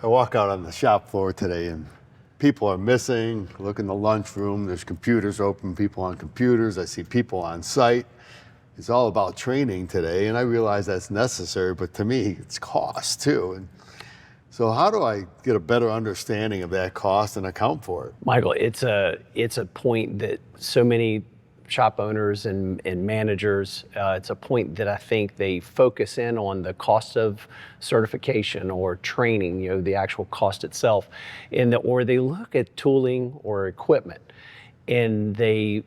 walk out on the shop floor today and people are missing. Look in the lunchroom, there's computers open, people on computers. I see people on site. It's all about training today, and I realize that's necessary, but to me, it's cost too. And so how do I get a better understanding of that cost and account for it? Michael, it's a point that so many shop owners and managers, it's a point that I think they focus in on the cost of certification or training, the actual cost itself, or they look at tooling or equipment and they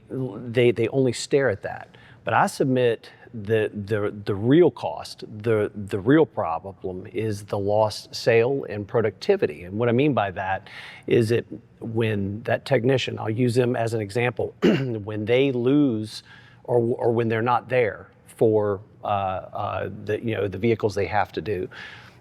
only stare at that. But I submit the real cost, the real problem is the lost sale and productivity. And what I mean by that is that when that technician, I'll use them as an example, when they lose or when they're not there for the vehicles they have to do,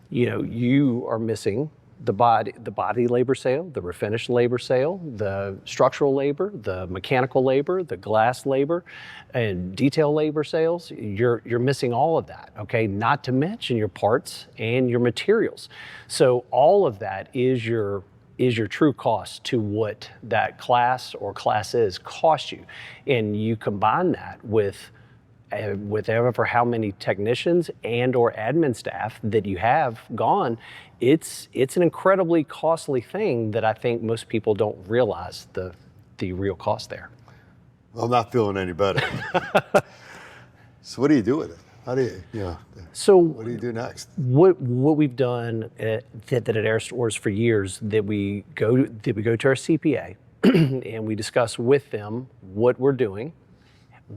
you are missing the body labor sale, the refinish labor sale, the structural labor, the mechanical labor, the glass labor, and detail labor sales. You're missing all of that, okay? Not to mention your parts and your materials. So all of that is your true cost to what that class or classes cost you. And you combine that with ever how many technicians and or admin staff that you have gone, it's an incredibly costly thing that I think most people don't realize the real cost there. Well, I'm not feeling any better. So what do you do with it? How do you, So what do you do next? What we've done at Air Stores for years, that we go to our CPA and we discuss with them what we're doing,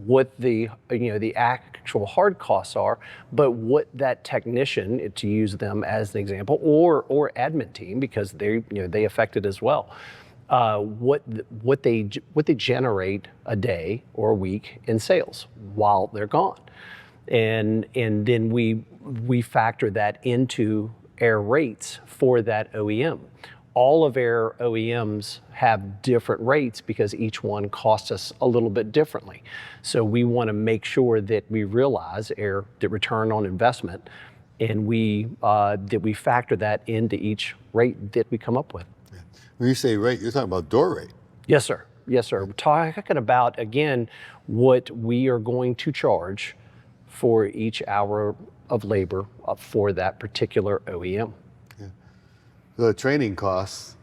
what the actual hard costs are, but what that technician, to use them as an example, or admin team, because they affect it as well, what they generate a day or a week in sales while they're gone, and then we factor that into Air rates for that OEM. All of Air OEMs have different rates because each one costs us a little bit differently. So we want to make sure that we realize the return on investment, and that we factor that into each rate that we come up with. Yeah. When you say rate, you're talking about door rate. Yes, sir. Yes, sir. We're talking about, again, what we are going to charge for each hour of labor for that particular OEM. The training costs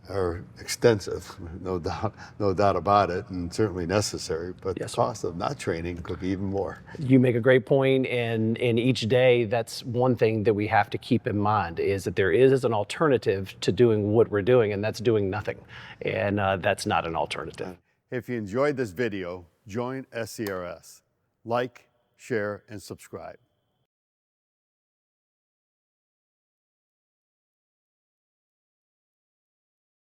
are extensive, no doubt about it, and certainly necessary, but Yes, the cost of not training could be even more. You make a great point, and each day, that's one thing that we have to keep in mind, is that there is an alternative to doing what we're doing, and that's doing nothing, and that's not an alternative. If you enjoyed this video, join SCRS. Like, share, and subscribe.